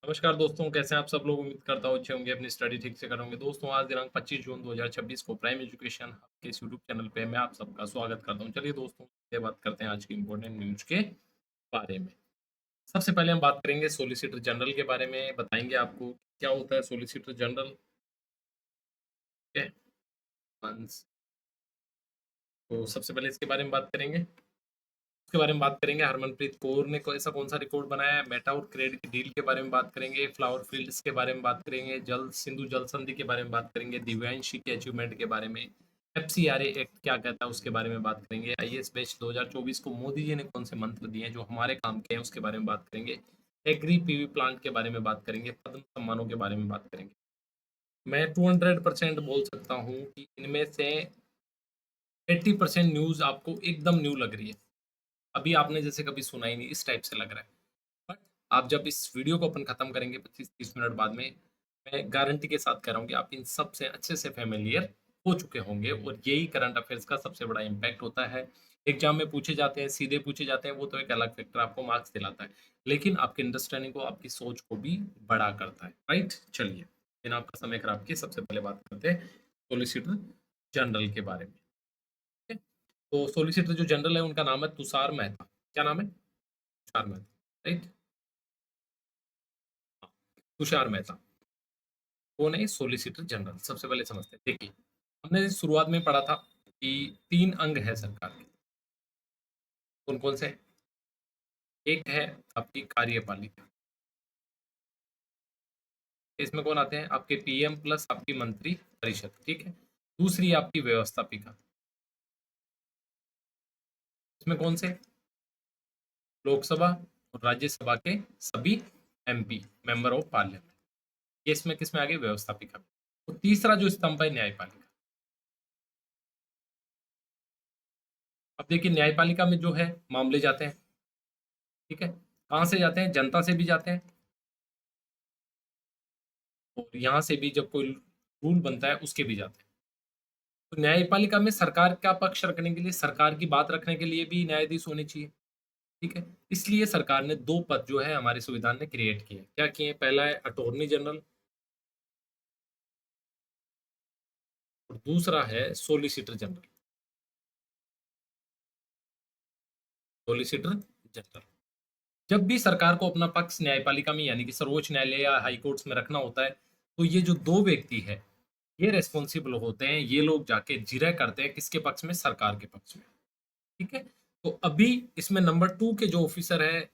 नमस्कार दोस्तों, कैसे हैं आप सब लोग? उम्मीद करता हूँ अच्छे होंगे, अपनी स्टडी ठीक से कर रहे होंगे। दोस्तों, आज दिनांक 25 जून 2026 को प्राइम एजुकेशन हब के इस यूट्यूब चैनल पे मैं आप सबका स्वागत करता हूँ। चलिए दोस्तों, ये बात करते हैं आज की इम्पोर्टेंट न्यूज़ के बारे में। सबसे पहले हम बात करेंगे सॉलिसिटर जनरल के बारे में, बताएँगे आपको क्या होता है सॉलिसिटर जनरल, ठीक है? वंस तो सबसे पहले इसके बारे में बात करेंगे। उसके बारे में बात करेंगे, हरमनप्रीत कौर ने ऐसा कौन सा रिकॉर्ड बनाया है, मेटा और क्रेड की डील के बारे में बात करेंगे, फ्लावर फील्ड्स के बारे में बात करेंगे, जल सिंधु जल संधि के बारे में बात करेंगे, दिव्यांशी के अचीवमेंट के बारे में, एफसीआरए एक्ट क्या कहता है उसके बारे में बात करेंगे, आईएएस बैच 2024 को मोदी जी ने कौन से मंत्र दिए हैं जो हमारे काम के हैं उसके बारे में बात करेंगे, एग्री पीवी प्लांट के बारे में बात करेंगे, पद्म सम्मानों के बारे में बात करेंगे। मैं 200% बोल सकता हूँ कि इनमें से 80% न्यूज आपको एकदम न्यू लग रही है। अभी आपने जैसे कभी सुना ही नहीं, इस टाइप से लग रहा है। बट आप जब इस वीडियो को अपन खत्म करेंगे 25-30 मिनट बाद में, मैं गारंटी के साथ कह रहा हूँ कि आप इन सब से अच्छे से फ़ैमिलियर हो चुके होंगे और यही करंट अफ़ेयर्स का सबसे बड़ा इम्पैक्ट होता है। एग्ज़ाम में पूछे जाते हैं, सीधे पूछे जाते हैं, वो तो एक अलग फैक्टर आपको मार्क्स दिलाता है। लेकिन आपकी अंडरस्टैंडिंग को, आपकी सोच को भी बड़ा करता है, राइट? चलिए, बिना आपका समय खराब किए सबसे पहले बात करते हैं सॉलिसिटर जनरल के बारे में, ठीक है? तो सॉलिसिटर जो जनरल है उनका नाम है तुषार मेहता। क्या नाम है? तुषार मेहता, राइट? हाँ, तुषार मेहता। कौन है सॉलिसिटर जनरल? सबसे पहले समझते हैं। देखिए, हमने शुरुआत में पढ़ा था कि 3 अंग है सरकार के। कौन-कौन से? एक है आपकी कार्यपालिका। इसमें कौन आते हैं? आपके पीएम प्लस आपकी मंत्री परिषद, ठीक है? दूसरी आपकी व्यवस्थापिका। इसमें कौन से? लोकसभा और राज्यसभा के सभी एमपी, मेंबर ऑफ पार्लियामेंट। ये इसमें किसमें आ गई? व्यवस्थापिका में। तो तीसरा जो स्तंभ है न्यायपालिका। अब देखिए न्यायपालिका में जो है मामले जाते हैं, ठीक है? कहाँ से जाते हैं? जनता से भी जाते हैं और यहाँ से भी जब कोई रूल बनता है उसके भी जाते हैं। तो न्यायपालिका में सरकार का पक्ष रखने के लिए, सरकार की बात रखने के लिए भी न्यायाधीश होने चाहिए, ठीक है? इसलिए सरकार ने 2 पद जो है हमारे संविधान ने क्रिएट किए हैं। क्या किए हैं? पहला है अटॉर्नी जनरल और दूसरा है सॉलिसिटर जनरल। Solicitor general. जब भी सरकार को अपना पक्ष न्यायपालिका में यानी कि सर्वोच्च न्यायालय या हाई कोर्ट्स में रखना होता है, तो ये जो 2 व्यक्ति हैं, ये रिस्पॉन्सिबल होते हैं, ये लोग जाके जिरह करते हैं किसके पक्ष में? सरकार के पक्ष में। ठीक है? तो अभी इसमें नंबर 2 के जो ऑफिसर है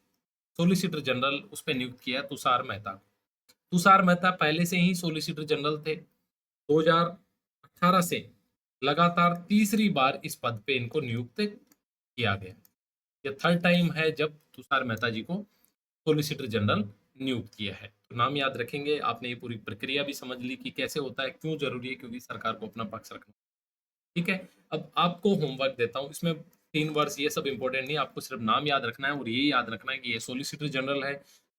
सॉलिसिटर जनरल उस पे नियुक्त किया है तुषार मेहता को। तुषार मेहता पहले से ही सॉलिसिटर जनरल थे। 2018 से लगातार तीसरी बार इस पद पे इनको नियुक्त किया गया। ये थर्ड टाइम है जब तुषार मेहता जी को सॉलिसिटर जनरल नियुक्त किया है। तो नाम याद रखेंगे, आपने ये पूरी प्रक्रिया भी समझ ली कि कैसे होता है, क्यों ज़रूरी है, क्योंकि सरकार को अपना पक्ष रखना। ठीक है? अब आपको होमवर्क देता हूँ, इसमें 3 वर्ड्स ये सब इम्पोर्टेंट नहीं है, आपको सिर्फ नाम याद रखना है और ये याद रखना है कि ये सॉलिसिटर जनरल है,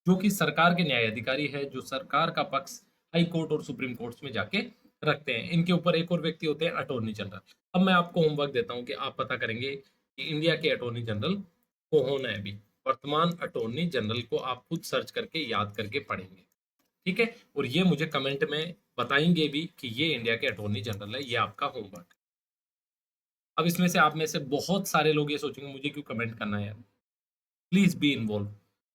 जो कि सरकार के न्याय अधिकारी है, जो सरकार का पक्ष हाई कोर्ट और सुप्रीम कोर्ट्स में जाके रखते हैं। इनके ऊपर एक और व्यक्ति होते हैं अटॉर्नी जनरल। अब मैं आपको होमवर्क देता हूँ कि आप पता करेंगे कि इंडिया के अटॉर्नी जनरल कौन है अभी। वर्तमान अटॉर्नी जनरल को आप खुद सर्च करके याद करके पढ़ेंगे, ठीक है? और ये मुझे कमेंट में बताएँगे भी कि ये इंडिया के अटॉर्नी जनरल है, ये आपका होमवर्क। अब इसमें से आप में से बहुत सारे लोग ये सोचेंगे मुझे क्यों कमेंट करना है यार? प्लीज़ बी इन्वॉल्व,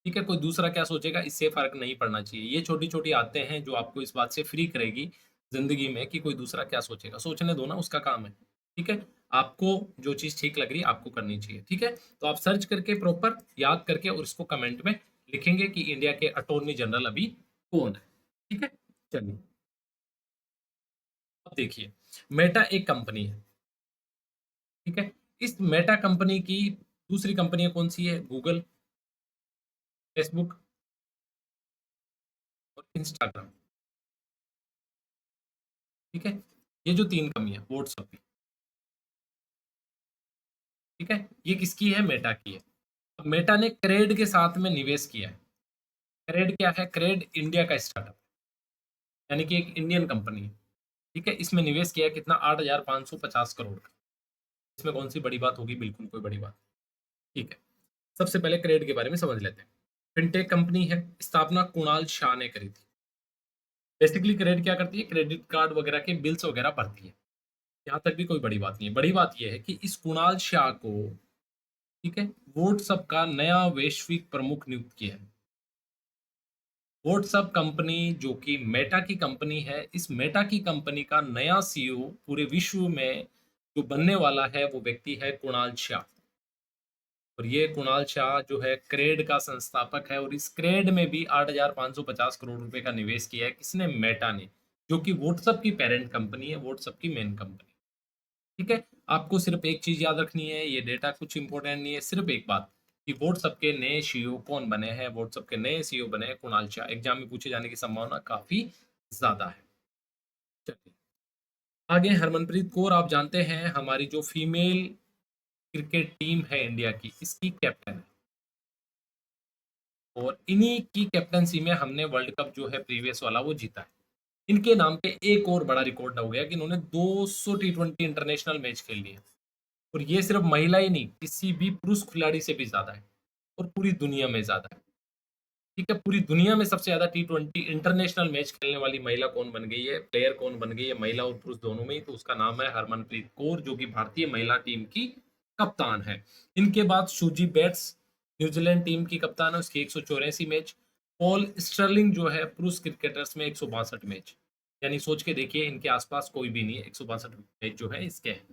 ठीक है? कोई दूसरा क्या सोचेगा इससे फ़र्क नहीं पड़ना चाहिए। ये छोटी-छोटी आदतें हैं जो आपको इस बात से फ्री करेगी ज़िंदगी में कि कोई दूसरा क्या सोचेगा। सोचने दो ना, उसका काम है, ठीक है? आपको जो चीज़ ठीक लग रही है आपको करनी चाहिए, ठीक है? तो आप सर्च करके प्रॉपर याद करके और इसको कमेंट में लिखेंगे कि इंडिया के अटॉर्नी जनरल अभी कौन है, ठीक है? चलिए, अब देखिए मेटा एक कंपनी है, ठीक है? इस मेटा कंपनी की दूसरी कंपनियाँ कौन-सी है? गूगल, फेसबुक और इंस्टाग्राम, ठीक है? ये जो 3 कंपनियाँ व्हाट्सएप भी, ठीक है? ये किसकी है? मेटा की है। अब मेटा ने क्रेड के साथ में निवेश किया है। क्रेड क्या है? क्रेड इंडिया का स्टार्टअप है, यानी कि एक इंडियन कंपनी है, ठीक है? इसमें निवेश किया है कितना? 8,550 करोड़ का। इसमें कौन-सी बड़ी बात होगी? बिल्कुल कोई बड़ी बात, ठीक है? सबसे पहले क्रेड के बारे में समझ लेते हैं। फिनटेक कंपनी है, स्थापना कुणाल शाह ने करी थी। बेसिकली क्रेडिट क्या करती है, क्रेडिट कार्ड वगैरह के बिल्स वगैरह भरती है। यहाँ तक भी कोई बड़ी बात नहीं है, बड़ी बात यह है कि इस कुणाल शाह को, ठीक है, व्हाट्सएप का नया वैश्विक प्रमुख नियुक्त किया है। व्हाट्सएप कंपनी जो कि मेटा की कंपनी है, इस मेटा की कंपनी का नया सीईओ पूरे विश्व में जो बनने वाला है वो व्यक्ति है कुणाल शाह। और ये कुणाल शाह जो है क्रेड का संस्थापक है, और इस क्रेड में भी 8,550 करोड़ रुपए का निवेश किया है। किसने? मेटा ने, जो कि व्हाट्सएप की पेरेंट कंपनी है, व्हाट्सएप की मेन कंपनी। ठीक है, आपको सिर्फ एक चीज याद रखनी है, ये डेटा कुछ इंपॉर्टेंट नहीं है, सिर्फ एक बात कि व्हाट्सएप के नए सीईओ कौन बने हैं। व्हाट्सएप के नए सीईओ बने हैं कुणाल शाह। एग्जाम में पूछे जाने की संभावना काफी ज्यादा है। चलिए आगे, हरमनप्रीत कौर आप जानते हैं हमारी जो फीमेल क्रिकेट टीम है इंडिया की, इसकी कैप्टन है। और इन्हीं की कैप्टनसी में हमने वर्ल्ड कप जो है प्रीवियस वाला वो जीता है। इनके नाम पे एक और बड़ा रिकॉर्ड हो गया कि इन्होंने 200 टी20 इंटरनेशनल मैच खेल लिए। और ये सिर्फ महिला ही नहीं, किसी भी पुरुष खिलाड़ी से भी ज्यादा है, और पूरी दुनिया में ज्यादा है। ठीक है, पूरी दुनिया में सबसे ज्यादा टी20 इंटरनेशनल मैच खेलने वाली महिला कौन बन गई है, प्लेयर कौन बन गई है, महिला और पुरुष दोनों में ही, तो उसका नाम है हरमनप्रीत कौर, जो कि भारतीय महिला टीम की कप्तान है। इनके बाद सूजी बैट्स न्यूजीलैंड टीम की कप्तान है, उसकी 184 मैच। पॉल स्टर्लिंग जो है पुरुष क्रिकेटर्स में 162 मैच। यानी सोच के देखिए, इनके आसपास कोई भी नहीं है, 162 मैच जो है इसके हैं।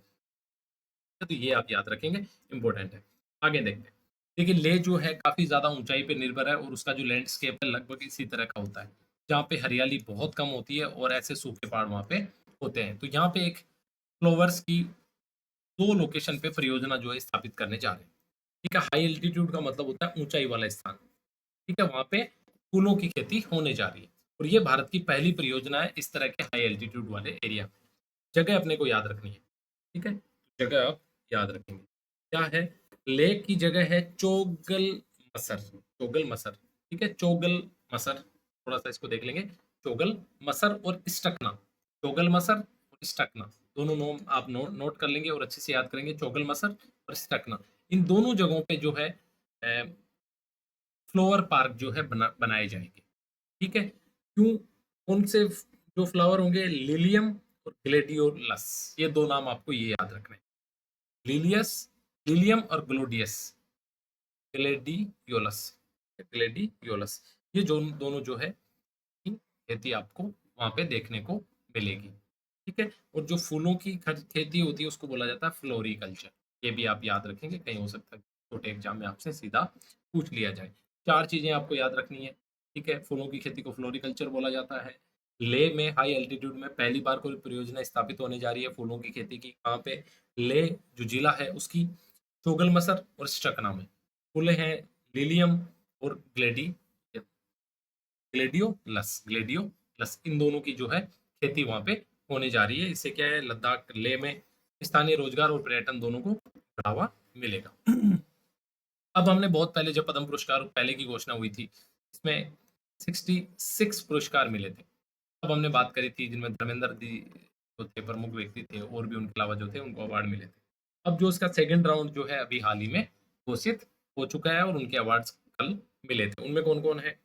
तो ये आप याद रखेंगे, इंपॉर्टेंट है। आगे देखते हैं। देखिए लेह जो है काफी ज्यादा ऊंचाई पे निर्भर है, और उसका जो लैंडस्केप है लगभग इसी तरह का होता है, जहाँ पे हरियाली बहुत कम होती है और ऐसे सूखे पहाड़ वहाँ पे होते हैं। तो यहाँ पे एक फ्लोवर्स की 2 लोकेशन पे परियोजना जो है स्थापित करने जा रहे हैं। ठीक है, हाई एल्टीट्यूड का मतलब होता है ऊंचाई वाला स्थान। ठीक है, वहाँ पे फूलों की खेती होने जा रही है, और ये भारत की पहली परियोजना है इस तरह के हाई एल्टीट्यूड वाले एरिया में। जगह अपने को याद रखनी है। ठीक है, जगह आप याद रखेंगे क्या है। लेक की जगह है चोगल मसर। चोगल मसर, ठीक है, चोगल मसर, थोड़ा सा इसको देख लेंगे। चोगल मसर और स्टकना। चोगल मसर और स्टकना, दोनों नाम आप नोट कर लेंगे और अच्छे से याद करेंगे। चोगल मसर और स्टकना, इन दोनों जगहों पे जो है फ्लोवर पार्क जो है बनाए जाएंगे। ठीक है, क्यों? कौन से जो फ्लावर होंगे? लिलियम और ग्लेडियोलस, ये दो नाम आपको ये याद रखने हैं। लिलियस, लिलियम और ग्लोडियस, ग्लेडियोलस, ग्लेडियोलस, ये जो दोनों जो है की खेती आपको वहां पे देखने को मिलेगी। ठीक है, और जो फूलों की खेती होती है उसको बोला जाता है फ्लोरिकल्चर। ये भी आप याद रखेंगे, कहीं हो सकता है छोटे एग्जाम में आपसे सीधा पूछ लिया जाए। 4 चीजें आपको याद रखनी है। ठीक है, फूलों की खेती को फ्लोरिकल्चर बोला जाता है। ले में हाई एल्टीट्यूड में पहली बार कोई परियोजना स्थापित होने जा रही है फूलों की खेती की। कहाँ पे? ले जो जिला है उसकी। चोगल मसर और स्टकना में फूले हैं लिलियम और ग्लेडियोलस, इन दोनों की जो है खेती वहां पे होने जा रही है। इससे क्या है, लद्दाख लेह में स्थानीय रोजगार और पर्यटन दोनों को बढ़ावा मिलेगा। अब हमने बहुत पहले जब पद्म पुरस्कार पहले की घोषणा हुई थी, इसमें 66 पुरस्कार मिले थे। अब हमने बात करी थी जिनमें धर्मेंद्र जी जो थे प्रमुख व्यक्ति थे, और भी उनके अलावा जो थे उनको अवार्ड मिले थे। अब जो इसका सेकंड राउंड जो है अभी हाल ही में घोषित हो चुका है, और उनके अवार्ड्स कल मिले थे। उनमें कौन कौन है?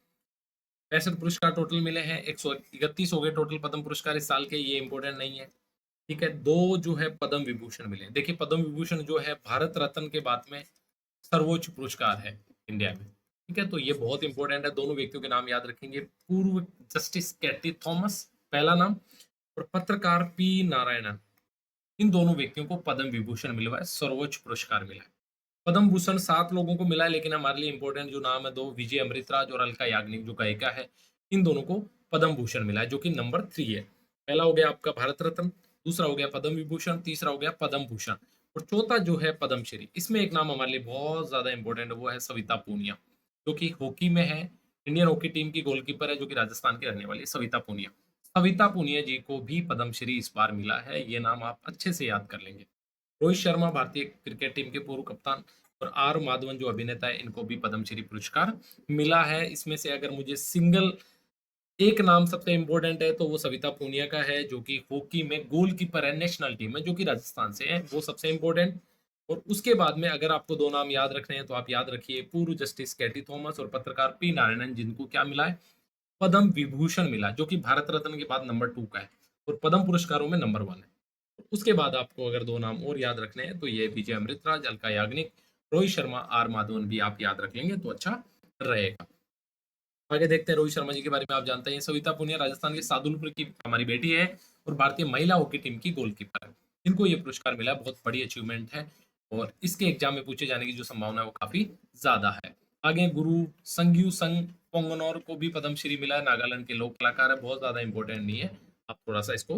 65 पुरस्कार टोटल मिले हैं, 131 हो गए टोटल पद्म पुरस्कार इस साल के, ये इंपॉर्टेंट नहीं है। ठीक है, 2 जो है पद्म विभूषण मिले। देखिए पद्म विभूषण जो है भारत रत्न के बाद में सर्वोच्च पुरस्कार है इंडिया में। ठीक है, तो ये बहुत इंपॉर्टेंट है। दोनों व्यक्तियों के नाम याद रखेंगे। पूर्व जस्टिस कैटी थॉमस पहला नाम, और पत्रकार पी नारायणन, इन दोनों व्यक्तियों को पद्म विभूषण मिला है, सर्वोच्च पुरस्कार मिला है। पद्म भूषण 7 लोगों को मिला है, लेकिन हमारे लिए इंपॉर्टेंट जो नाम है 2, विजय अमृतराज और अलका याग्निक जो गायिका है, इन दोनों को पद्म भूषण मिला है, जो कि नंबर 3 है। पहला हो गया आपका भारत रत्न, दूसरा हो गया पद्म विभूषण, तीसरा हो गया पद्म भूषण, और चौथा जो है पद्मश्री। इसमें एक नाम हमारे लिए बहुत ज्यादा इंपॉर्टेंट है, वो है सविता पूनिया, जो कि हॉकी में है। इंडियन हॉकी टीम की गोलकीपर है, जो कि राजस्थान की रहने वाली है, सविता पूनिया। सविता पूनिया जी को भी पद्मश्री इस बार मिला है, ये नाम आप अच्छे से याद कर लेंगे। रोहित शर्मा भारतीय क्रिकेट टीम के पूर्व कप्तान, और आर माधवन जो अभिनेता है, इनको भी पद्मश्री पुरस्कार मिला है। इसमें से अगर मुझे सिंगल एक नाम सबसे इंपॉर्टेंट है तो वो सविता पूनिया का है, जो कि हॉकी में गोलकीपर है नेशनल टीम में, जो कि राजस्थान से है, वो सबसे इंपॉर्टेंट। और उसके बाद में अगर आपको 2 नाम याद रखने हैं तो आप याद रखिए पूर्व जस्टिस कैटी थॉमस और पत्रकार पी नारायणन, जिनको क्या मिला है? पद्म विभूषण मिला, जो कि भारत रत्न के बाद नंबर 2 का है और पद्म पुरस्कारों में नंबर 1 है। उसके बाद आपको अगर 2 नाम और याद रखने हैं तो ये विजय अमृतराज, अलका याग्निक, रोहित शर्मा, आर माधवन भी आप याद रख लेंगे तो अच्छा रहेगा। आगे देखते हैं रोहित शर्मा जी के बारे में। आप जानते हैं सविता पुनिया राजस्थान के सादुलपुर की हमारी बेटी है और भारतीय महिला हॉकी टीम की गोलकीपर है। इनको ये पुरस्कार मिला, बहुत बड़ी अचीवमेंट है और इसके एग्जाम में पूछे जाने की जो संभावना है वो काफी ज्यादा है। आगे गुरु संग्यू संग पोंगनौर को भी पद्मश्री मिला है, नागालैंड के लोक कलाकार है, बहुत ज्यादा इंपॉर्टेंट नहीं है, आप थोड़ा सा इसको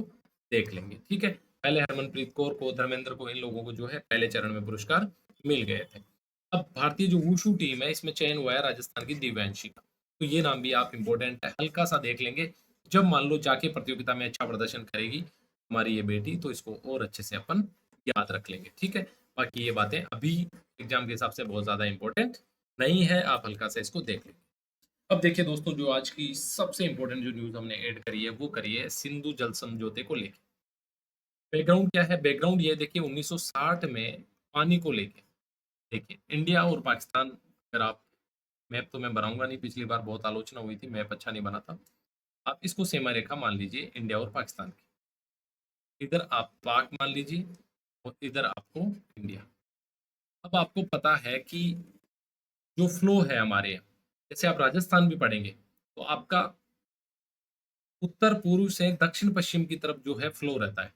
देख लेंगे, ठीक है। पहले हरमनप्रीत कौर को, धर्मेंद्र को, इन लोगों को जो है पहले चरण में पुरस्कार मिल गए थे। अब भारतीय जो वुशु टीम है इसमें चयन हुआ है राजस्थान की दिव्यांशी का, तो ये नाम भी आप इम्पोर्टेंट है, हल्का सा देख लेंगे। जब मान लो जाके प्रतियोगिता में अच्छा प्रदर्शन करेगी हमारी ये बेटी, तो इसको और अच्छे से अपन याद रख लेंगे, ठीक है। बाकी ये बातें अभी एग्जाम के हिसाब से बहुत ज्यादा इंपॉर्टेंट नहीं है, आप हल्का सा इसको देख लेंगे। अब देखिए दोस्तों, जो आज की सबसे इंपॉर्टेंट जो न्यूज हमने ऐड करी है वो करी है सिंधु जल समझौते को लेकर। बैकग्राउंड क्या है? बैकग्राउंड ये देखिए 1960 में पानी को लेके, देखिए इंडिया और पाकिस्तान, अगर आप, मैप तो मैं बनाऊंगा नहीं, पिछली बार बहुत आलोचना हुई थी, मैप अच्छा नहीं बना था। आप इसको सीमा रेखा मान लीजिए इंडिया और पाकिस्तान की, इधर आप पाक मान लीजिए और इधर आपको इंडिया। अब आपको पता है कि जो फ्लो है हमारे यहाँ, जैसे आप राजस्थान भी पढ़ेंगे तो आपका उत्तर पूर्व से दक्षिण पश्चिम की तरफ जो है फ्लो रहता है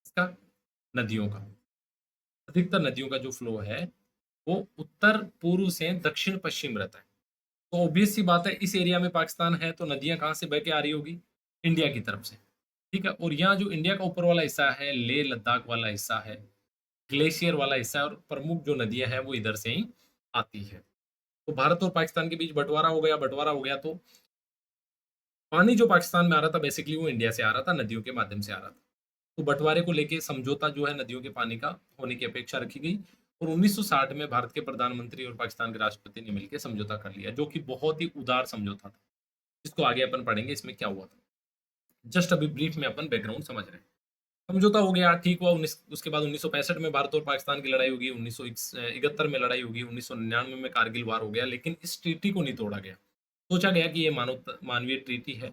इसका, नदियों का, अधिकतर नदियों का जो फ्लो है वो उत्तर पूर्व से दक्षिण पश्चिम रहता है। तो ऑब्वियस सी बात है, इस एरिया में पाकिस्तान है तो नदियां कहाँ से बह के आ रही होगी? इंडिया की तरफ से, ठीक है। और यहाँ जो इंडिया का ऊपर वाला हिस्सा है, लेह लद्दाख वाला हिस्सा है, ग्लेशियर वाला हिस्सा है, और प्रमुख जो नदियां हैं वो इधर से ही आती है। तो भारत और पाकिस्तान के बीच बंटवारा हो गया, बंटवारा हो गया तो पानी जो पाकिस्तान में आ रहा था बेसिकली वो इंडिया से आ रहा था, नदियों के माध्यम से आ रहा था। तो बंटवारे को लेके समझौता जो है नदियों के पानी का होने की अपेक्षा रखी गई और 1960 में भारत के प्रधानमंत्री और पाकिस्तान के राष्ट्रपति ने मिलकर समझौता कर लिया, जो कि बहुत ही उदार समझौता था। इसको आगे अपन पढ़ेंगे इसमें क्या हुआ था। जस्ट अभी ब्रीफ में अपन बैकग्राउंड समझ रहे हैं। समझौता हो गया, ठीक हुआ। उसके बाद 1965 में भारत और पाकिस्तान की लड़ाई होगी, 1971 में लड़ाई होगी, 1999 में कारगिल वार हो गया, लेकिन इस ट्रीटी को नहीं तोड़ा गया। सोचा गया कि ये मानवीय ट्रीटी है,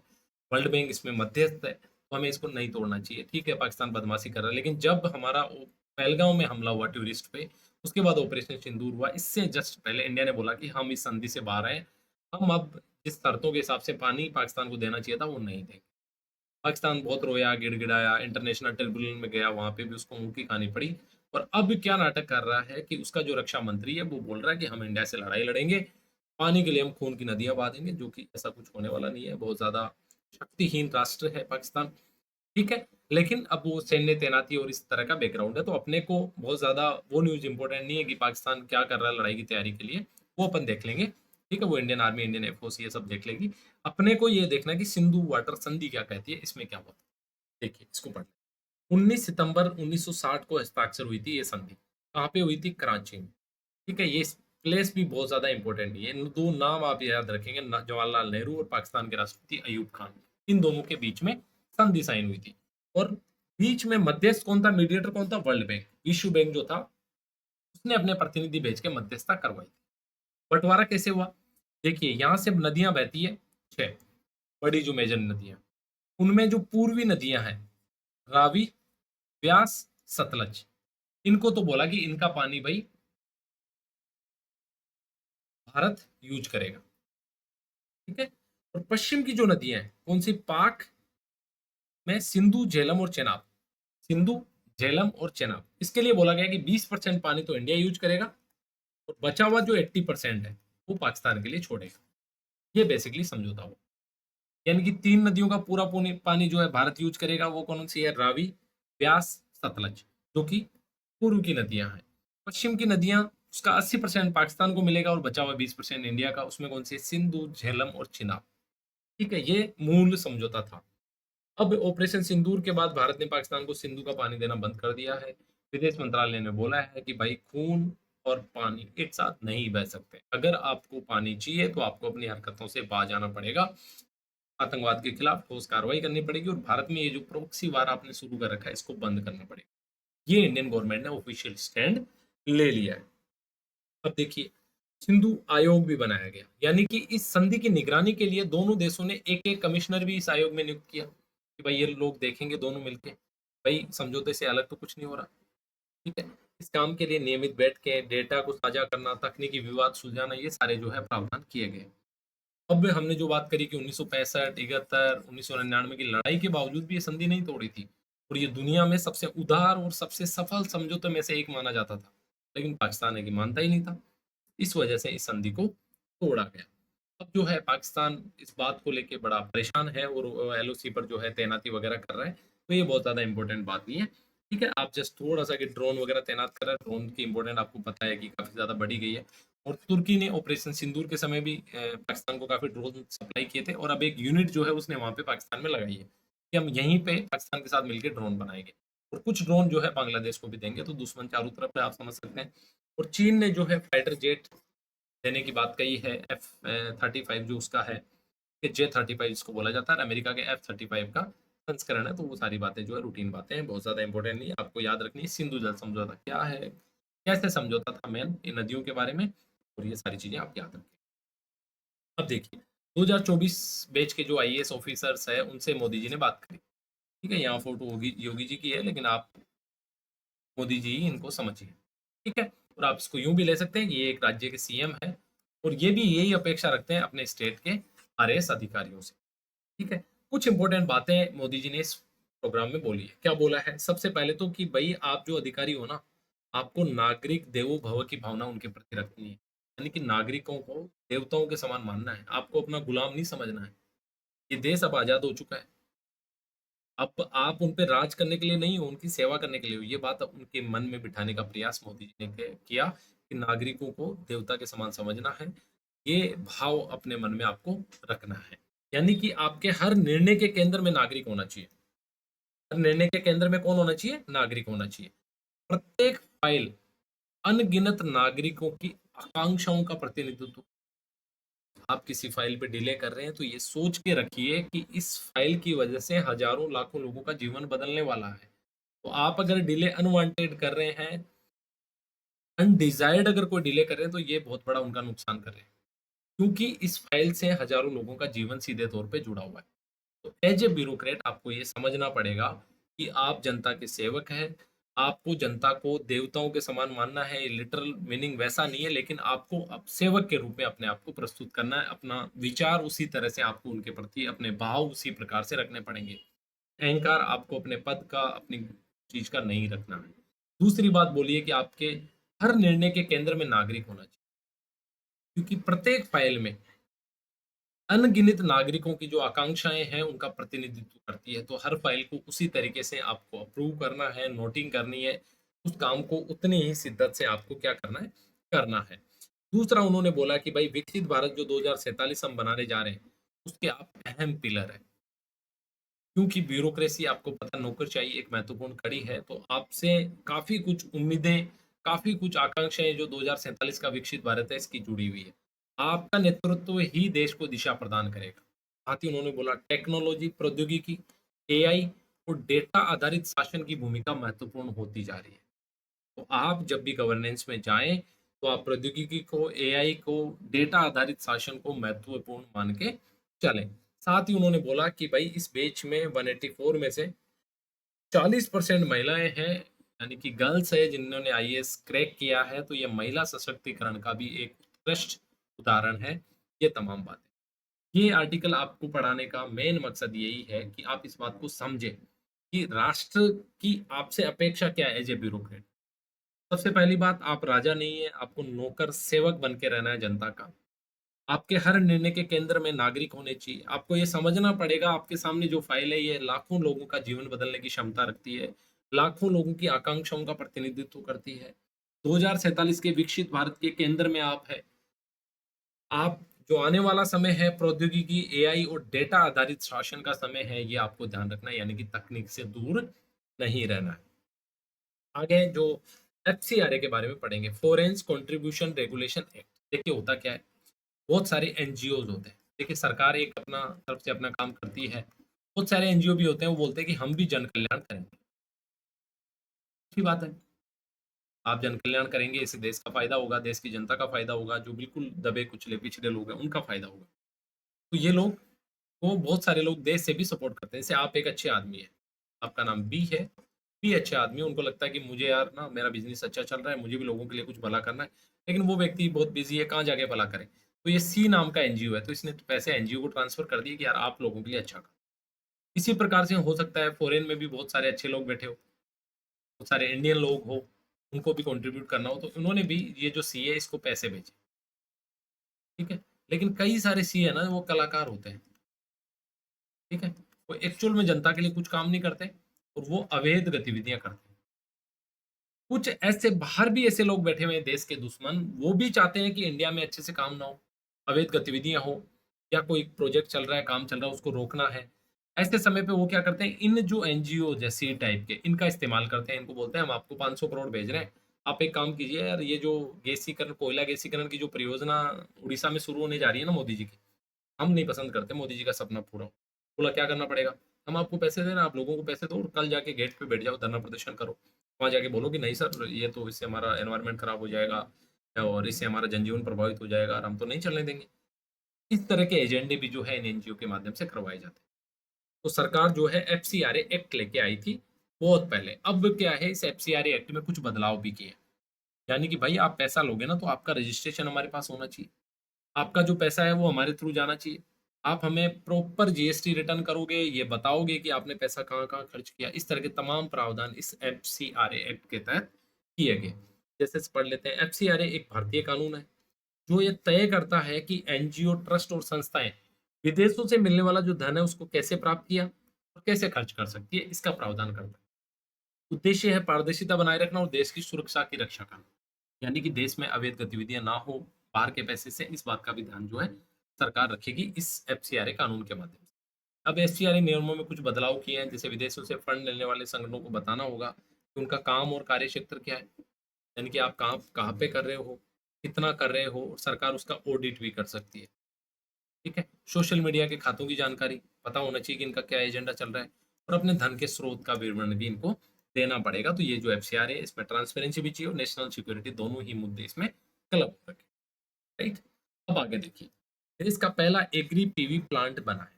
वर्ल्ड बैंक इसमें मध्यस्थ है, तो हमें इसको नहीं तोड़ना चाहिए, ठीक है। पाकिस्तान बदमाशी कर रहा है, लेकिन जब हमारा पहलगांव में हमला हुआ टूरिस्ट पे, उसके बाद ऑपरेशन सिंदूर हुआ, इससे जस्ट पहले इंडिया ने बोला कि हम इस संधि से बाहर हैं, हम अब जिस शर्तों के हिसाब से पानी पाकिस्तान को देना चाहिए था वो नहीं देंगे। पाकिस्तान बहुत रोया, गिड़गिड़ाया, इंटरनेशनल ट्रिब्यूनल में गया, वहां पे भी उसको मुंह की खानी पड़ी। और अब क्या नाटक कर रहा है कि उसका जो रक्षा मंत्री है वो बोल रहा है कि हम इंडिया से लड़ाई लड़ेंगे, पानी के लिए हम खून की नदियां बहा देंगे, जो कि ऐसा कुछ होने वाला नहीं है। बहुत ज्यादा शक्तिहीन राष्ट्र है पाकिस्तान, ठीक है। लेकिन अब वो सैन्य तैनाती और इस तरह का बैकग्राउंड है, तो अपने को बहुत ज्यादा वो न्यूज इंपॉर्टेंट नहीं है कि पाकिस्तान क्या कर रहा है लड़ाई की तैयारी के लिए, वो अपन देख लेंगे, ठीक है। वो इंडियन आर्मी, इंडियन एयरफोर्स ये सब देख लेगी। अपने को ये देखना है कि सिंधु वाटर संधि क्या कहती है, इसमें क्या हुआ। देखिए इसको पढ़, 19 सितंबर 1960 को हस्ताक्षर हुई थी ये संधि। कहाँ पे हुई थी? कराची में, ठीक है। ये प्लेस भी बहुत ज्यादा इंपॉर्टेंट है, ये दो नाम आप याद रखेंगे, जवाहरलाल नेहरू और पाकिस्तान के राष्ट्रपति अयूब खान, इन दोनों के बीच में संधि साइन हुई थी। और बीच में मध्यस्थ कौन था, मीडिएटर कौन था? वर्ल्ड बैंक, विश्व बैंक जो था, उसने अपने प्रतिनिधि भेज के मध्यस्थता करवाई थी। बंटवारा कैसे हुआ? देखिए यहाँ से नदियां बहती है, 6 बड़ी जो मेजर नदियां, उनमें जो पूर्वी नदियां हैं, रावी, व्यास, सतलज, इनको तो बोला कि इनका पानी भाई भारत यूज करेगा, ठीक है। और पश्चिम की जो नदियां हैं कौन सी? पाक में सिंधु, झेलम और चेनाब, सिंधु, झेलम और चेनाब, इसके लिए बोला गया कि 20% पानी तो इंडिया यूज करेगा और बचा हुआ जो 80% है वो पाकिस्तान के लिए छोड़ेगा। ये बेसिकली समझौता हुआ, यानी कि 3 नदियों का पूरा पानी जो है भारत यूज करेगा, वो कौन सी है? रावी, व्यास, सतलज, जो कि पूर्व की नदियां हैं। पश्चिम की नदियां, उसका 80% पाकिस्तान को मिलेगा और बचा हुआ 20% इंडिया का, उसमें कौन सी है? सिंधु, झेलम और चिनाब, ठीक है। ये मूल समझौता था। अब ऑपरेशन सिंदूर के बाद भारत ने पाकिस्तान को सिंधु का पानी देना बंद कर दिया है। विदेश मंत्रालय ने बोला है कि भाई खून और पानी एक साथ नहीं बह सकते, अगर आपको पानी चाहिए तो आपको अपनी हरकतों से बाज आना पड़ेगा, आतंकवाद के खिलाफ ठोस कार्रवाई करनी पड़ेगी और भारत में ये जो प्रोक्सी वार आपने शुरू कर रखा है इसको बंद करना पड़ेगा। ये इंडियन गवर्नमेंट ने ऑफिशियल स्टैंड ले लिया है। अब देखिए, सिंधु आयोग भी बनाया गया, यानी कि इस संधि की निगरानी के लिए दोनों देशों ने एक-एक कमिश्नर भी इस आयोग में नियुक्त किया, कि भाई ये लोग देखेंगे दोनों मिलके, भाई समझौते से अलग तो कुछ नहीं हो रहा, ठीक है? इस काम के लिए नियमित बैठकें, डेटा को साझा करना, तकनीकी विवाद सुलझाना, ये सारे जो है प्रावधान किए गए। अब हमने जो बात करी कि 1965, 71, 1999 की लड़ाई के बावजूद भी ये संधि नहीं तोड़ी थी और ये दुनिया में सबसे उदार और सबसे सफल समझौते में से एक माना जाता था। लेकिन पाकिस्तान है कि मानता ही नहीं था। इस वजह से इस संधि को तोड़ा गया। अब जो है पाकिस्तान इस बात को लेके बड़ा परेशान है और एलओसी पर जो है तैनाती वगैरह कर रहा है। तो ये बहुत ज़्यादा इम्पोर्टेंट बात नहीं है। ठीक है, आप जस्ट थोड़ा-सा कि ड्रोन वगैरह तैनात कर रहा है, ड्रोन की इम्पोर्टेंट आपको पता है कि काफ़ी ज़्यादा बढ़ी गई है। और तुर्की ने ऑपरेशन सिंदूर के समय भी पाकिस्तान को काफ़ी ड्रोन सप्लाई किए थे और अब एक यूनिट जो है उसने वहाँ पे पाकिस्तान में लगाई है, कि हम यहीं पे पाकिस्तान के साथ मिलके ड्रोन बनाएँगे। और कुछ ड्रोन जो है बांग्लादेश को भी देंगे, तो दुश्मन चारों तरफ है, आप समझ सकते हैं। और चीन ने जो है फाइटर जेट देने की बात कही है, F-35 जो उसका है, कि J-35 जिसको बोला जाता है, अमेरिका के F-35 का संस्करण है, तो वो सारी बातें जो है रूटीन बातें हैं, बहुत ज़्यादा इंपॉर्टेंट नहीं है, आपको याद रखनी है। सिंधु जल समझौता क्या है, कैसे समझौता था मेन इन नदियों के बारे में, और ये सारी चीज़ें आप याद रखें। अब देखिए, 2024 बैच के जो आईएएस ऑफिसर्स हैं, उनसे मोदी जी ने बात करी, ठीक है? यहाँ फोटो योगी जी की है, लेकिन आप मोदी जी ही इनको समझिए, ठीक है? और आप इसको यूँ भी ले सकते हैं कि ये एक राज्य के सीएम हैं और ये भी यही अपेक्षा रखते हैं अपने स्टेट के आरएएस अधिकारियों से, ठीक है? कुछ इंपॉर्टेंट बातें मोदी जी ने इस प्रोग्राम में बोली है। क्या बोला है? सबसे पहले तो कि भई आप जो अधिकारी हो ना, आपको नागरिक देवो भव की भावना उनके प्रति रखनी है। यानी कि नागरिकों को देवताओं के समान मानना है, आपको अपना गुलाम नहीं समझना है। ये देश अब आज़ाद हो चुका है। अब आप उन पे राज करने के लिए नहीं हो, उनकी सेवा करने के लिए हो। ये बात उनके मन में बिठाने का प्रयास मोदी जी ने किया कि नागरिकों को देवता के समान समझना है। ये भाव अपने मन में आपको रखना है। यानी कि आपके हर निर्णय के केंद्र में नागरिक होना चाहिए। हर निर्णय के केंद्र में कौन होना चाहिए? नागरिक होना चाहिए। प्रत्येक फाइल अनगिनत नागरिकों की आकांक्षाओं का प्रतिनिधित्व। आप किसी फाइल पे डिले कर रहे हैं तो ये सोच के रखिए कि इस फाइल की वजह से हजारों लाखों लोगों का जीवन बदलने वाला है। तो आप अगर डिले अनवांटेड कर रहे हैं, अनडिजायर्ड अगर कोई डिले कर रहे हैं तो ये बहुत बड़ा उनका नुकसान कर रहे हैं। क्योंकि इस फाइल से हजारों लोगों का जीवन सीधे तौर पे जुड़ा हुआ है। तो एज ए ब्यूरोक्रेट आपको ये समझना पड़ेगा कि आप जनता के सेवक हैं। आपको जनता को देवताओं के समान मानना है, ये लिटरल मीनिंग वैसा नहीं है, लेकिन आपको अब सेवक के रूप में अपने आप को प्रस्तुत करना है। अपना विचार उसी तरह से आपको उनके प्रति अपने भाव उसी प्रकार से रखने पड़ेंगे। अहंकार आपको अपने पद का, अपनी चीज का नहीं रखना है। दूसरी बात बोलिए कि आपके हर निर्णय के केंद्र में नागरिक होना चाहिए, क्योंकि प्रत्येक फाइल में अनगिनत नागरिकों की जो आकांक्षाएं हैं उनका प्रतिनिधित्व करती है। तो हर फाइल को उसी तरीके से आपको अप्रूव करना है, नोटिंग करनी है। उस काम को उतनी ही शिद्दत से आपको क्या करना है, करना है। दूसरा उन्होंने बोला कि भाई विकसित भारत जो 2047 हम बनाने जा रहे हैं, उसके आप अहम पिलर है। क्योंकि ब्यूरोक्रेसी आपको पता नौकरशाही एक महत्वपूर्ण कड़ी है, तो आपसे काफ़ी कुछ उम्मीदें, काफ़ी कुछ आकांक्षाएँ जो 2047 का विकसित भारत है इसकी जुड़ी हुई है। आपका नेतृत्व ही देश को दिशा प्रदान करेगा। साथ ही उन्होंने बोला टेक्नोलॉजी, प्रौद्योगिकी, एआई और डेटा आधारित शासन की भूमिका महत्वपूर्ण होती जा रही है। तो आप जब भी गवर्नेंस में जाएँ, तो आप प्रौद्योगिकी को, एआई को, डेटा आधारित शासन को महत्वपूर्ण मान के चलें। साथ ही उन्होंने बोला कि भई इस बैच में 184 में से 40% महिलाएँ हैं, यानी कि गर्ल्स है जिन्होंने आईएएस क्रैक किया है, तो ये महिला सशक्तिकरण का भी एक उत्कृष्ट उदाहरण है, ये तमाम बातें। ये आर्टिकल आपको पढ़ाने का मेन मकसद यही है कि आप इस बात को समझें कि राष्ट्र की आपसे अपेक्षा क्या है एज़ ए ब्यूरोक्रेट। सबसे पहली बात, आप राजा नहीं है, आपको नौकर सेवक बन के रहना है जनता का। आपके हर निर्णय के केंद्र में नागरिक होने चाहिए। आपको ये समझना पड़ेगा आपके सामने जो फाइल है ये लाखों लोगों का जीवन बदलने की क्षमता रखती है। लाखों लोगों की आकांक्षाओं का प्रतिनिधित्व करती है। 2047 के विकसित भारत के केंद्र में आप है। आप जो आने वाला समय है प्रौद्योगिकी, एआई और डेटा आधारित शासन का समय है, ये आपको ध्यान रखना है, यानी कि तकनीक से दूर नहीं रहना है। आगे जो एफसीआरए के बारे में पढ़ेंगे, फॉरेन कंट्रीब्यूशन रेगुलेशन एक्ट। देखिए होता क्या है, बहुत सारे एनजीओज होते हैं। देखिए सरकार एक अपना तरफ से अपना काम करती है, बहुत सारे एनजीओ भी होते हैं वो बोलते हैं कि हम भी जन कल्याण करेंगे। अच्छी बात है, आप जन कल्याण करेंगे, इससे देश का फ़ायदा होगा, देश की जनता का फ़ायदा होगा, जो बिल्कुल दबे कुचले पिछड़े लोग हैं, उनका फ़ायदा होगा। तो ये लोग को बहुत सारे लोग देश से भी सपोर्ट करते हैं। जैसे आप एक अच्छे आदमी हैं, आपका नाम बी है, बी अच्छे आदमी है, उनको लगता है कि मुझे यार ना मेरा बिज़नेस अच्छा चल रहा है, मुझे भी लोगों के लिए कुछ भला करना है, लेकिन वो व्यक्ति बहुत बिज़ी है, कहाँ जाके भला करे? तो ये सी नाम का एनजीओ है, तो इसने पैसे एनजीओ को ट्रांसफ़र कर दिए कि यार आप लोगों के लिए अच्छा करो। इसी प्रकार से हो सकता है फ़ॉरेन में भी बहुत सारे अच्छे लोग बैठे हो, बहुत सारे इंडियन लोग हो, उनको भी कंट्रीब्यूट करना हो, तो उन्होंने भी ये जो सी है इसको पैसे भेजे, ठीक है? लेकिन कई सारे सी है ना वो कलाकार होते हैं, ठीक है? वो एक्चुअल में जनता के लिए कुछ काम नहीं करते और वो अवैध गतिविधियाँ करते हैं। कुछ ऐसे बाहर भी ऐसे लोग बैठे हुए हैं देश के दुश्मन, वो भी चाहते हैं कि इंडिया में अच्छे से काम ना हो, अवैध गतिविधियाँ हो या कोई प्रोजेक्ट चल रहा है, काम चल रहा है, उसको रोकना है। ऐसे समय पे वो क्या करते हैं, इन जो एनजीओ जैसे टाइप के, इनका इस्तेमाल करते हैं, इनको बोलते हैं हम आपको 500 करोड़ भेज रहे हैं, आप एक काम कीजिए यार ये जो गैसीकरण कोयला गैसीकरण की जो परियोजना उड़ीसा में शुरू होने जा रही है ना मोदी जी की, हम नहीं पसंद करते मोदी जी का सपना पूरा हो। बोला क्या करना पड़ेगा? हम आपको पैसे दे रहे हैं, आप लोगों को पैसे दो और कल जाके गेट पे बैठ जाओ, धरना प्रदर्शन करो। वहाँ जाके बोलो कि नहीं सर, ये तो इससे हमारा एनवायरनमेंट खराब हो जाएगा और इससे हमारा जनजीवन प्रभावित हो जाएगा और हम तो नहीं चलने देंगे। इस तरह के एजेंडे भी जो है इन एनजीओ के माध्यम से करवाए जाते हैं। तो सरकार जो है एफसीआरए एक्ट लेके आई थी बहुत पहले। अब क्या है, इस एफसीआरए एक्ट में कुछ बदलाव भी किए हैं। यानी कि भाई आप पैसा लोगे ना तो आपका रजिस्ट्रेशन हमारे पास होना चाहिए। आपका जो पैसा है वो हमारे थ्रू जाना चाहिए। आप हमें प्रॉपर जीएसटी रिटर्न करोगे, ये बताओगे कि आपने पैसा कहाँ-कहाँ खर्च किया। इस तरह के तमाम प्रावधान इस एफसीआरए एक्ट के तहत किए गए। जैसे पढ़ लेते हैं, एफसीआरए एक भारतीय कानून है, जो ये तय करता है कि एनजीओ, ट्रस्ट और संस्थाएँ विदेशों से मिलने वाला जो धन है उसको कैसे प्राप्त किया और कैसे खर्च कर सकती है, इसका प्रावधान करता है। उद्देश्य है पारदर्शिता बनाए रखना और देश की सुरक्षा की रक्षा करना। यानी कि देश में अवैध गतिविधियां ना हो बाहर के पैसे से, इस बात का भी ध्यान जो है सरकार रखेगी इस एफसीआरए कानून के माध्यम से। अब एफसीआरए नियमों में कुछ बदलाव किए हैं, जैसे विदेशों से फंड लेने वाले संगठनों को बताना होगा कि उनका काम और कार्य क्षेत्र क्या है, यानी कि आप काम कहाँ पे कर रहे हो, कितना कर रहे हो, और सरकार उसका ऑडिट भी कर सकती है। ठीक है, सोशल मीडिया के खातों की जानकारी पता होना चाहिए कि इनका क्या एजेंडा चल रहा है और अपने धन के स्रोत का विवरण भी इनको देना पड़ेगा। तो ये जो एफसीआर है इसमें ट्रांसपेरेंसी भी चाहिए और नेशनल सिक्योरिटी, दोनों ही मुद्दे इसमें क्लब हो रखे। राइट, अब आगे देखिए, देश का पहला एग्री पीवी प्लांट बना है।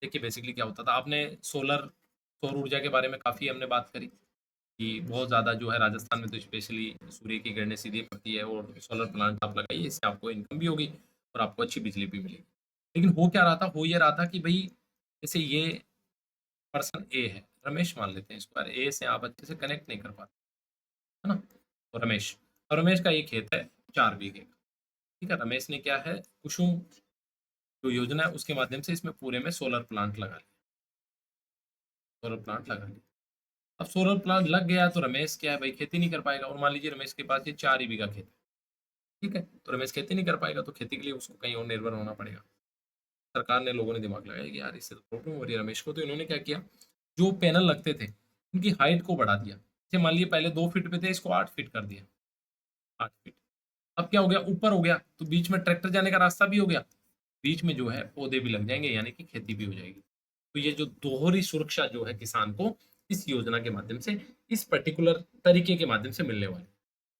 देखिए बेसिकली क्या होता था, आपने सौर ऊर्जा के बारे में काफी हमने बात करी कि बहुत ज्यादा जो है राजस्थान में तो स्पेशली सूर्य की किरणें सीधे पड़ती है और सोलर प्लांट आप लगाइए, इससे आपको इनकम भी होगी और आपको अच्छी बिजली भी मिलेगी। लेकिन हो क्या रहा था, हो ये रहा था कि भई जैसे ये पर्सन ए है, रमेश मान लेते हैं इसको, यार ए से आप अच्छे से कनेक्ट नहीं कर पाते, है ना? तो रमेश, और रमेश का ये खेत है 4 बीघे का, ठीक है? रमेश ने क्या है, कुसुम जो योजना है उसके माध्यम से इसमें पूरे में सोलर प्लांट लगा लिया, सोलर प्लांट लगा लिया। अब सोलर प्लांट लग गया तो रमेश क्या है भाई, खेती नहीं कर पाएगा, और मान लीजिए रमेश के पास ये 4 ही बीघा खेत है, ठीक है? तो रमेश खेती नहीं कर पाएगा, तो खेती के लिए उसको कहीं और निर्भर होना पड़ेगा। सरकार ने, लोगों ने दिमाग लगाया कि यार इससे तो प्रॉब्लम हो रही है रमेश को, तो इन्होंने क्या किया, जो पैनल लगते थे उनकी हाइट को बढ़ा दिया। जैसे मान लीजिए पहले 2 फीट पे थे, इसको 8 फीट कर दिया, 8 फीट। अब क्या हो गया, ऊपर हो गया तो बीच में ट्रैक्टर जाने का रास्ता भी हो गया, बीच में जो है पौधे भी लग जाएंगे, यानी कि खेती भी हो जाएगी। तो ये जो दोहरी सुरक्षा जो है किसान को इस योजना के माध्यम से, इस पर्टिकुलर तरीके के माध्यम से मिलने वाली।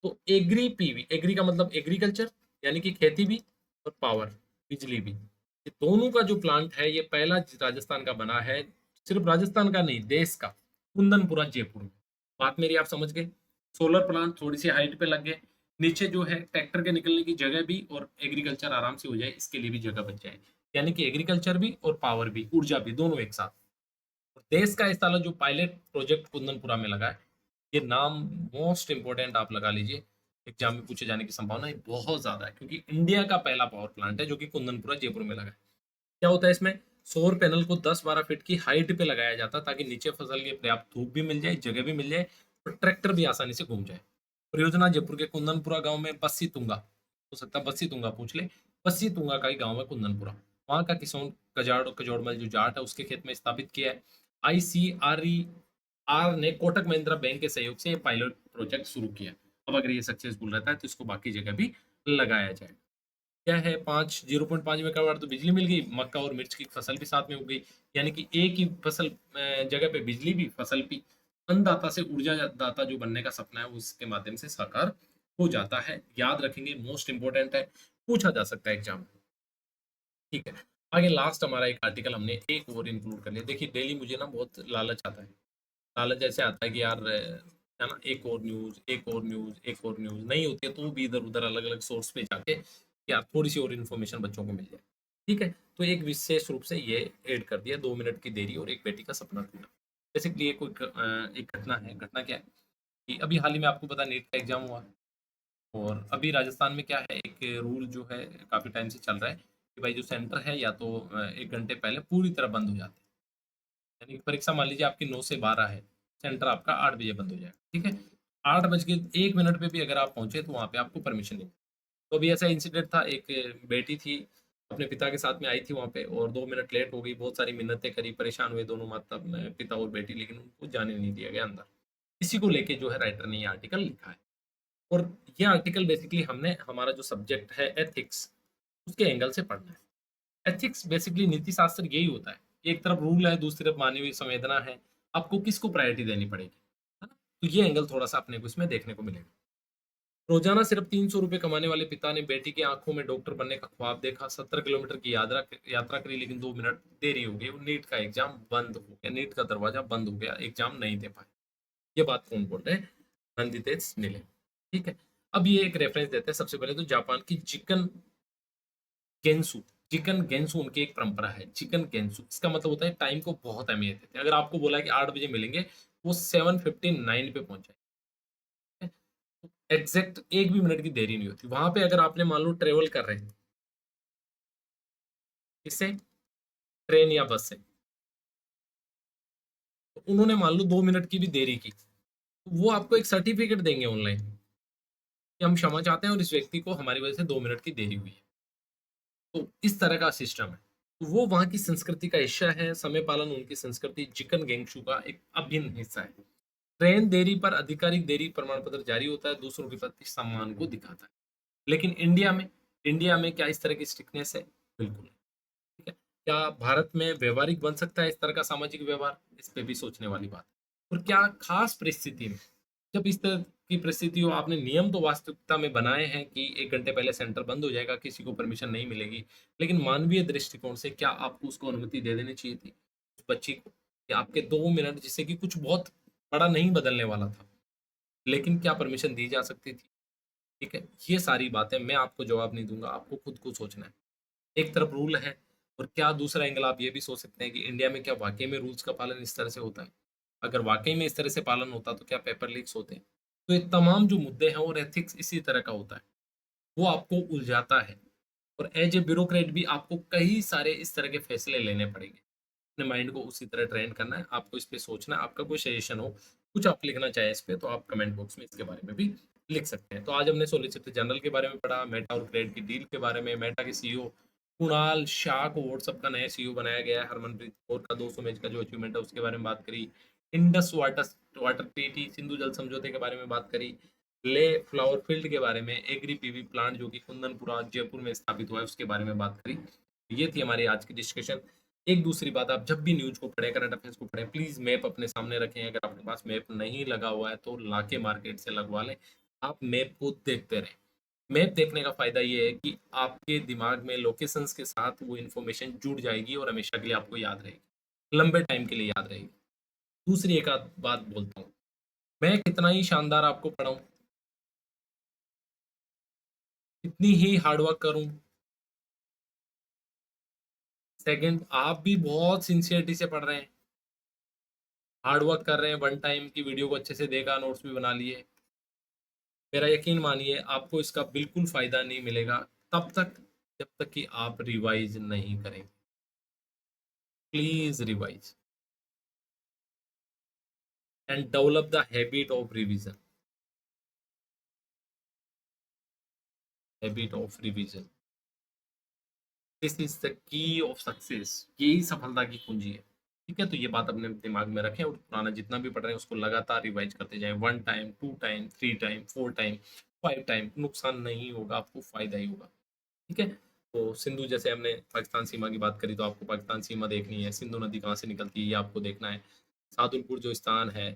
तो एग्री पीवी, एग्री का मतलब एग्रीकल्चर यानी कि खेती भी, और पावर बिजली भी, ये दोनों का जो प्लांट है ये पहला राजस्थान का बना है। सिर्फ राजस्थान का नहीं, देश का, कुंदनपुरा जयपुर में। बात मेरी आप समझ गए, सोलर प्लांट थोड़ी सी हाइट पे लग गए, नीचे जो है ट्रैक्टर के निकलने की जगह भी और एग्रीकल्चर आराम से हो जाए इसके लिए भी जगह बच जाए, यानी कि एग्रीकल्चर भी और पावर भी, ऊर्जा भी, दोनों एक साथ। और देश का इस साल जो पायलट प्रोजेक्ट कुंदनपुरा में लगा है, ये नाम मोस्ट इंपोर्टेंट आप लगा लीजिए, एग्जाम में पूछे जाने की संभावना है बहुत ज्यादा है, क्योंकि इंडिया का पहला पावर प्लांट है जो कि कुंदनपुरा जयपुर में लगा है। क्या होता है इसमें, सौर पैनल को 10-12 फीट की हाइट पे लगाया जाता है ताकि नीचे फसल के पर्याप्त धूप भी मिल जाए, जगह भी मिल जाए और ट्रैक्टर भी आसानी से घूम जाए। परियोजना जयपुर के कुंदनपुरा गांव में बस्सी तुंगा, हो सकता है बस्सी तुंगा पूछ ले, बस्सी तुंगा का ही गांव है कुंदनपुरा। वहां का किसान कजौड़मल जो जाट है उसके खेत में स्थापित किया है। आईसीआरईआर ने कोटक महिंद्रा बैंक के सहयोग से ये पायलट प्रोजेक्ट शुरू किया। अब अगर ये सक्सेसफुल रहता है तो इसको बाकी जगह भी लगाया जाए। क्या है, 0.5 मेगावाट तो बिजली मिल गई, मक्का और मिर्च की फसल भी साथ में हो गई, यानी कि एक ही फसल जगह पे बिजली भी, फसल भी। अन्नदाता से ऊर्जा दाता जो बनने का सपना है, वो इसके माध्यम से साकार हो जाता है। याद रखेंगे, मोस्ट इंपॉर्टेंट है, पूछा जा सकता है एग्जाम में। ठीक है, आगे लास्ट हमारा एक आर्टिकल हमने एक और इंक्लूड कर लिया। देखिए डेली मुझे ना बहुत लालच आता है, लालच ऐसे आता है कि यार है ना, एक और न्यूज, एक और न्यूज, एक और न्यूज नहीं होती है तो भी इधर उधर अलग अलग सोर्स पे जाके यार थोड़ी सी और इन्फॉर्मेशन बच्चों को मिल जाए। ठीक है, तो एक विशेष रूप से ये ऐड कर दिया, 2 मिनट की देरी और एक बेटी का सपना टूटा। बेसिकली ये कोई एक घटना है। घटना क्या है कि अभी हाल ही में आपको पता नीट का एग्जाम हुआ, और अभी राजस्थान में क्या है, एक रूल जो है काफी टाइम से चल रहा है कि भाई जो सेंटर है या तो 1 घंटे पहले पूरी तरह बंद हो जाते हैं। यानी कि परीक्षा मान लीजिए आपकी 9 से 12 है, सेंटर आपका 8 बजे बंद हो जाएगा। ठीक है, 8 बज के 1 मिनट पे भी अगर आप पहुंचे तो वहां पे आपको परमिशन नहीं। तो अभी ऐसा इंसिडेंट था, एक बेटी थी, अपने पिता के साथ में आई थी वहां पे, और 2 मिनट लेट हो गई। बहुत सारी मिन्नतें करी, परेशान हुए दोनों माता पिता और बेटी, लेकिन उनको जाने नहीं दिया गया अंदर। इसी को लेके जो है राइटर ने ये आर्टिकल लिखा है। और ये आर्टिकल बेसिकली हमने हमारा जो सब्जेक्ट है एथिक्स, उसके एंगल से पढ़ना है। एथिक्स बेसिकली नीति शास्त्र यही होता है, एक तरफ रूल है, दूसरी तरफ मानवीय संवेदना है, आपको किसको प्रायोरिटी देनी पड़ेगी, है ना? तो ये एंगल थोड़ा सा अपने को इसमें देखने को मिलेगा। रोजाना सिर्फ 300 रुपए कमाने वाले पिता ने बेटी की आंखों में डॉक्टर बनने का ख्वाब देखा, 70 किलोमीटर की यात्रा यात्रा करी, लेकिन 2 मिनट देरी हो गई और नीट का एग्जाम बंद हो गया, नीट का दरवाजा बंद हो गया, एग्जाम नहीं दे पाए। ये बात कौन बोल रहे हैं? नंदितेश नीले। ठीक है, अब ये एक रेफरेंस देते हैं। सबसे पहले तो जापान की चिकन गेंसु, चिकन गेंसु उनकी एक परंपरा है। चिकन गेंसु इसका मतलब होता है टाइम को बहुत अहमियत देते हैं। अगर आपको बोला है कि 8 बजे मिलेंगे, वो 7:59 पे पहुंच जाए, एग्जैक्ट एक भी मिनट की देरी नहीं होती। वहां पे अगर आपने मान लो ट्रेवल कर रहे हैं, किससे, ट्रेन या बस से, तो उन्होंने मान लो 2 मिनट की भी देरी की, तो वो आपको एक सर्टिफिकेट देंगे ऑनलाइन कि हम क्षमा चाहते हैं और इस व्यक्ति को हमारी वजह से 2 मिनट की देरी हुई है। तो इस तरह का सिस्टम है। तो वो वहाँ की संस्कृति का हिस्सा है। समय पालन उनकी संस्कृति चिकन गेंगशू का एक अभिन्न हिस्सा है। ट्रेन देरी पर आधिकारिक देरी प्रमाण पत्र जारी होता है, दूसरों के प्रति सम्मान को दिखाता है। लेकिन इंडिया में क्या इस तरह की स्ट्रिक्टनेस है? बिल्कुल नहीं। ठीक है, क्या भारत में व्यवहारिक बन सकता है इस तरह का सामाजिक व्यवहार? इस पे भी सोचने वाली बात है। और क्या खास परिस्थिति में, जब इस तरह की परिस्थिति हो, आपने नियम तो वास्तविकता में बनाए हैं कि 1 घंटे पहले सेंटर बंद हो जाएगा, किसी को परमिशन नहीं मिलेगी, लेकिन मानवीय दृष्टिकोण से क्या आपको उसको अनुमति दे देनी चाहिए थी उस बच्ची को, कि आपके 2 मिनट जिससे कि कुछ बहुत बड़ा नहीं बदलने वाला था, लेकिन क्या परमिशन दी जा सकती थी? ठीक है, ये सारी बातें मैं आपको जवाब नहीं दूंगा, आपको खुद को सोचना है। एक तरफ रूल है, और क्या दूसरा एंगल आप ये भी सोच सकते हैं कि इंडिया में क्या वाकई में रूल्स का पालन इस तरह से होता है? अगर वाकई में इस तरह से पालन होता तो क्या पेपर लीक्स होते हैं? तो ये तमाम जो मुद्दे हैं, और एथिक्स इसी तरह का होता है, वो आपको उलझाता है। और एज ए ब्यूरोक्रेट भी आपको कई सारे इस तरह के फैसले लेने पड़ेंगे। अपने माइंड को उसी तरह ट्रेन करना है, आपको इस पे सोचना है। आपका कोई सजेशन हो, कुछ आप लिखना चाहे इस पे, तो आप कमेंट बॉक्स में इसके बारे में भी लिख सकते हैं। तो आज हमने सॉलिसिटर जनरल के बारे में पढ़ा, मेटा और क्रेड की डील के बारे में, मेटा के सीईओ कुणाल शाह को व्हाट्सएप का नया सीईओ बनाया गया है, हरमनप्रीत कौर का 200 मैच का जो अचीवमेंट है उसके बारे में बात करी, Indus water water treaty Sindhu जल समझौते के बारे में बात करी, ले फ्लावर फील्ड के बारे में, एग्री पीवी प्लांट जो कि कुंदनपुरा जयपुर में स्थापित हुआ है उसके बारे में बात करी। ये थी हमारी आज की डिस्कशन। एक दूसरी बात, आप जब भी न्यूज को पढ़ें, करंट अफेयर्स को पढ़ें, प्लीज मैप अपने सामने रखें। अगर आपके पास मैप नहीं लगा हुआ है तो लाके मार्केट से लगवा लें। आप मैप को देखते रहें। मैप देखने का फायदा ये है कि आपके दिमाग में लोकेशंस के साथ वो इन्फॉर्मेशन जुड़ जाएगी और हमेशा के लिए आपको याद रहेगी, लंबे टाइम के लिए याद रहेगी। दूसरी एक आध बात बोलता हूँ, मैं कितना ही शानदार आपको पढ़ाऊं, कितनी ही हार्डवर्क करूं, सेकंड आप भी बहुत सिंसियरिटी से पढ़ रहे हैं, हार्ड वर्क कर रहे हैं, वन टाइम की वीडियो को अच्छे से देखा, नोट्स भी बना लिए, मेरा यकीन मानिए आपको इसका बिल्कुल फायदा नहीं मिलेगा तब तक जब तक कि आप रिवाइज नहीं करेंगे। Please revise and develop the habit of revision. Habit of revision, this is the key of success. यही सफलता की कुंजी है। ठीक है, तो ये बात अपने दिमाग में रखें, और पुराना जितना भी पढ़ रहे हैं उसको लगातार रिवाइज करते जाएं, 1 time, 2 time, 3 time, 4 time, 5 time. नुकसान नहीं होगा, आपको फायदा ही होगा। ठीक है, तो सिंधु, जैसे हमने पाकिस्तान सीमा की बात करी, तो आपको पाकिस्तान सीमा देखनी है, सिंधु नदी कहाँ से निकलती है ये आपको देखना है। सादुलपुर जो स्थान है,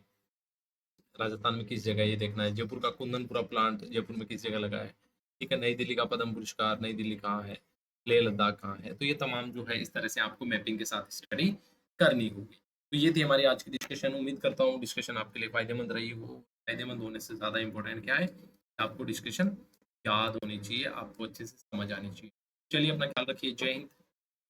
राजस्थान में किस जगह ये देखना है, जयपुर का कुंदनपुरा प्लांट जयपुर में किस जगह लगा है, ठीक है, नई दिल्ली का पद्म पुरस्कार नई दिल्ली कहाँ है, लेह लद्दाख कहाँ है। तो ये तमाम जो है इस तरह से आपको मैपिंग के साथ स्टडी करनी होगी। तो ये थी हमारी आज की डिस्कशन। उम्मीद करता हूँ डिस्कशन आपके लिए फायदेमंद रही हो। फायदेमंद होने से ज़्यादा इंपॉर्टेंट क्या है, आपको डिस्कशन याद होनी चाहिए, आपको अच्छे से समझ आनी चाहिए। चलिए अपना ख्याल रखिए। जय हिंद।